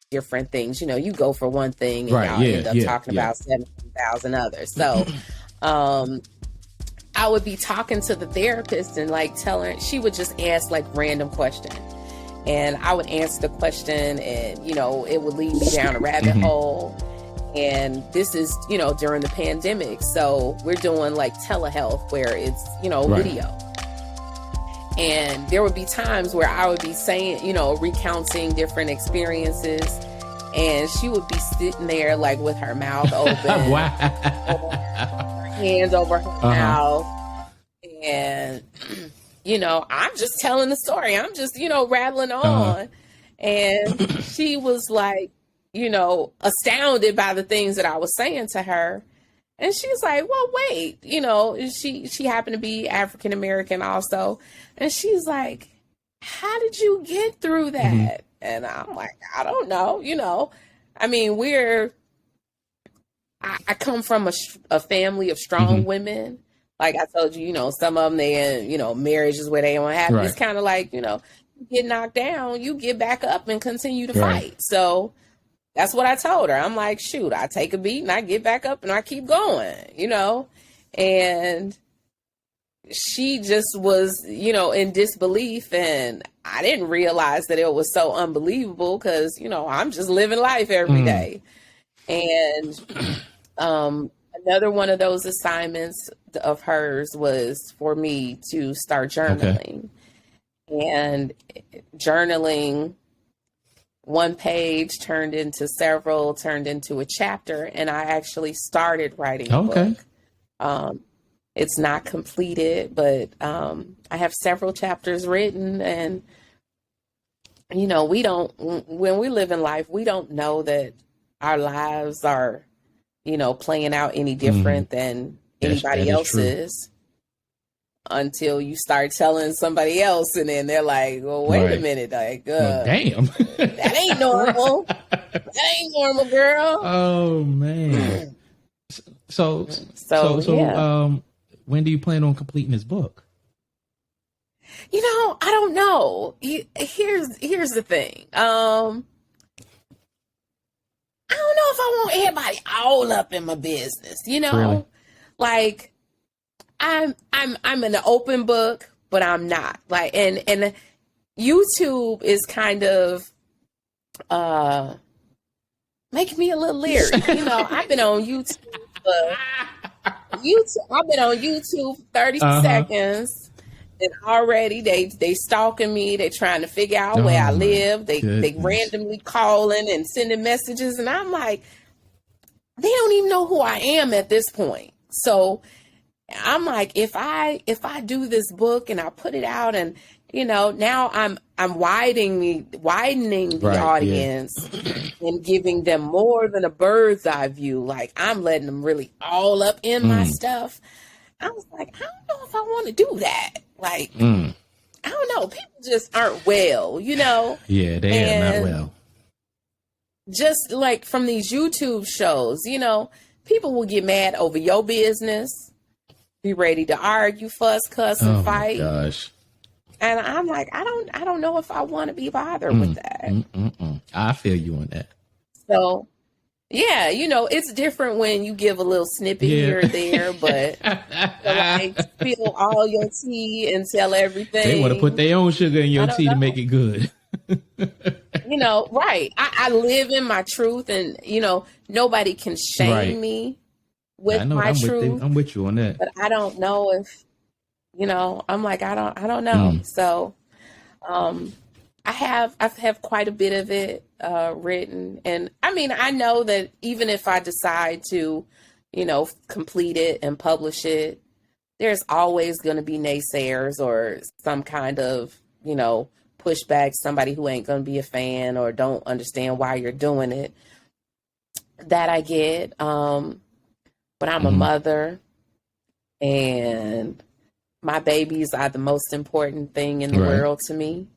different things. You know, you go for one thing and Right, y'all yeah, end up yeah, talking yeah. about 17,000 others. So I would be talking to the therapist and like telling, she would just ask like random questions. And I would answer the question and, you know, it would lead me down a rabbit hole. And this is, you know, during the pandemic. So we're doing like telehealth where it's, you know, Right. video. And there would be times where I would be saying, you know, recounting different experiences. And she would be sitting there like with her mouth open, Wow. her hands over her mouth. And, you know, I'm just telling the story. I'm just, you know, rattling on. And she was like, you know, astounded by the things that I was saying to her. And she's like, well, wait, you know, she happened to be African American also. And she's like, how did you get through that? And I'm like, I don't know, you know. I mean, I come from a family of strong women. Like I told you, you know, some of them, they, you know, marriage is where they don't have. Right. It's kind of like, you know, you get knocked down, you get back up and continue to Right. fight. So that's what I told her. I'm like, shoot, I take a beat and I get back up and I keep going, you know. And she just was, you know, in disbelief. And I didn't realize that it was so unbelievable because, you know, I'm just living life every day. And another one of those assignments of hers was for me to start journaling. And journaling, one page turned into several, turned into a chapter, and I actually started writing a book. It's not completed, but I have several chapters written. And, you know, when we live in life, we don't know that our lives are, you know, playing out any different than anybody else's until you start telling somebody else. And then they're like, well, wait a minute. Like, well, damn. that ain't normal. That ain't normal, girl. Oh, man. So, yeah. When do you plan on completing this book? You know, I don't know. Here's the thing. I don't know if I want everybody all up in my business, you know? Really? Like I'm an open book, but I'm not. Like and YouTube is kind of making me a little leery. You know, I've been on YouTube I've been on YouTube 30 seconds. And already they stalking me. They trying to figure out where I live. They randomly calling and sending messages. And I'm like, they don't even know who I am at this point. So I'm like, if I do this book and I put it out and, you know, now I'm widening the audience and giving them more than a bird's eye view. Like I'm letting them really all up in my stuff. I was like, I don't know if I want to do that. Like, I don't know. People just aren't well, you know? Yeah, they are not well. Just like from these YouTube shows, you know, people will get mad over your business, be ready to argue, fuss, cuss, and fight. Oh, my gosh. And I'm like, I don't know if I want to be bothered with that. I feel you on that. So, yeah, you know, it's different when you give a little snippet here or there, but to like spill all your tea and tell everything. They want to put their own sugar in your tea to make it good. You know, right. I live in my truth and, you know, nobody can shame me with my truth. I'm with you on that. But I don't know if, you know, I'm like, I don't know. So, I have quite a bit of it written. And I mean, I know that even if I decide to, you know, complete it and publish it, there's always going to be naysayers or some kind of, you know, pushback, somebody who ain't going to be a fan or don't understand why you're doing it. That I get. But I'm a mother and my babies are the most important thing in the world to me.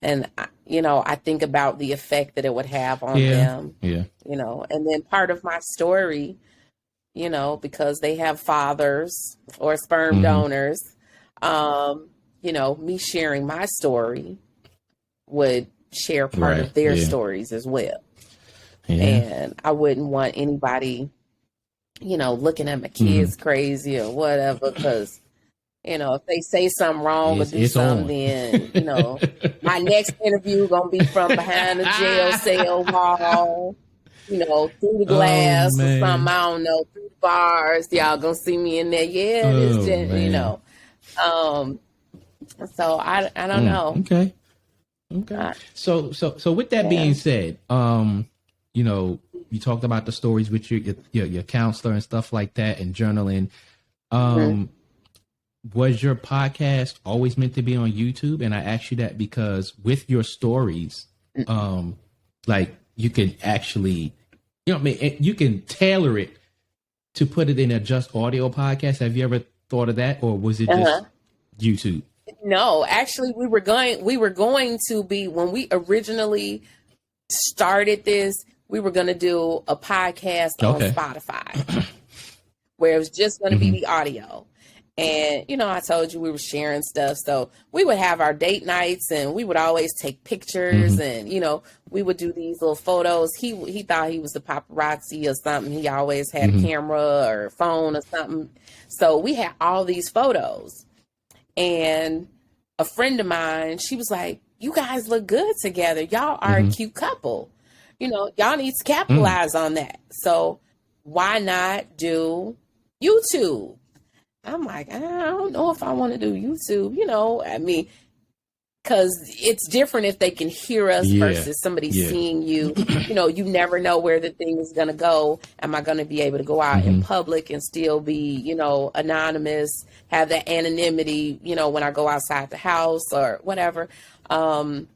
And, you know, I think about the effect that it would have on them, you know, and then part of my story, you know, because they have fathers or sperm donors, you know, me sharing my story would share part of their stories as well. And I wouldn't want anybody, looking at my kids crazy or whatever, because, if they say something wrong or do something, then, my next interview going to be from behind the jail cell wall, through the glass or something, I don't know, through the bars. Y'all going to see me in there. Yeah, this just, so I don't know. Okay. So with that being said, you talked about the stories with your counselor and stuff like that and journaling. Was your podcast always meant to be on YouTube? And I asked you that because with your stories, like you can actually, you can tailor it to put it in a just audio podcast. Have you ever thought of that, or was it just YouTube? No, actually, we were going to be, when we originally started this, we were going to do a podcast on Spotify where it was just going to be the audio. And, I told you we were sharing stuff. So we would have our date nights and we would always take pictures and, we would do these little photos. He thought he was the paparazzi or something. He always had a camera or phone or something. So we had all these photos. And a friend of mine, she was like, you guys look good together. Y'all are a cute couple. Y'all need to capitalize on that. So why not do YouTube? I'm like, I don't know if I want to do YouTube, because it's different if they can hear us versus somebody seeing you. You never know where the thing is going to go. Am I going to be able to go out in public and still be, anonymous, have that anonymity, when I go outside the house or whatever. So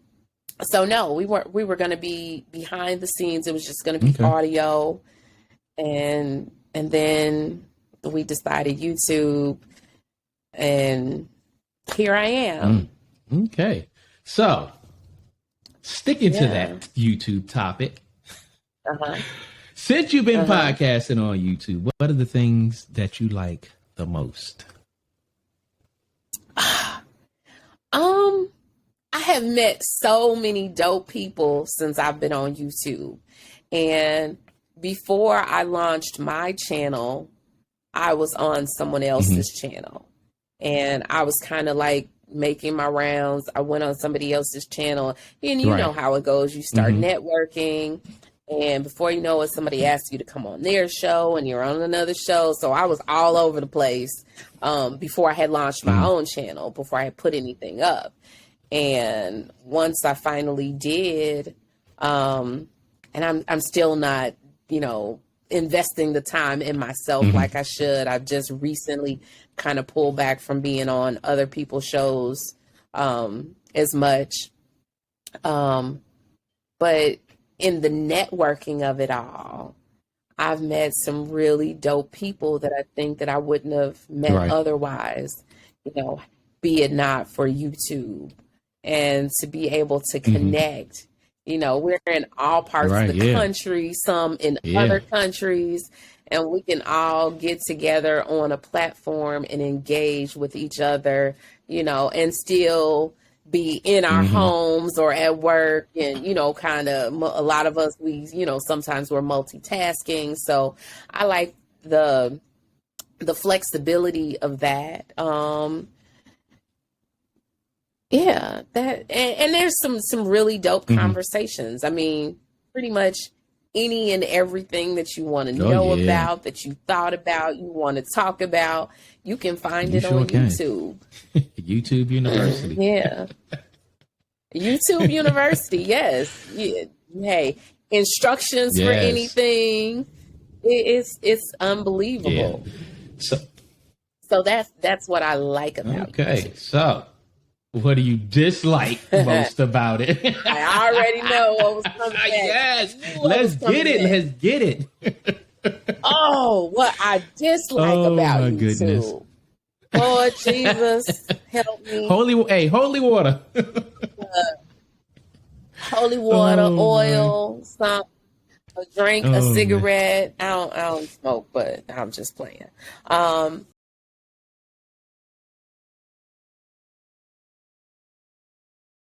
no, we were going to be behind the scenes. It was just going to be audio. And then we decided YouTube, and here I am. Okay. So sticking to that YouTube topic, since you've been podcasting on YouTube, what are the things that you like the most? I have met so many dope people since I've been on YouTube. And before I launched my channel, I was on someone else's channel. And I was kind of like making my rounds. I went on somebody else's channel. And you know how it goes. You start networking. And before you know it, somebody asks you to come on their show and you're on another show. So I was all over the place before I had launched my own channel, before I had put anything up. And once I finally did, and I'm still not, investing the time in myself like I should. I've just recently kind of pulled back from being on other people's shows as much. But in the networking of it all, I've met some really dope people that I think that I wouldn't have met otherwise, be it not for YouTube. And to be able to connect, we're in all parts of the country, some in other countries, and we can all get together on a platform and engage with each other, and still be in our homes or at work. And, kind of a lot of us, we, sometimes we're multitasking. So I like the flexibility of that. Yeah, that and there's some really dope conversations. I mean, pretty much any and everything that you want to know about, that you thought about, you want to talk about, you can find it on YouTube. YouTube University. YouTube University, yes. Yeah. Hey, instructions for anything. It's unbelievable. Yeah. So that's what I like about it. Okay, so what do you dislike most about it? I already know what was coming next. Yes, let's get it. Oh, what I dislike about YouTube. Goodness. Lord Jesus, help me. Holy water. Holy water, oil, some a drink, a cigarette. I don't smoke, but I'm just playing.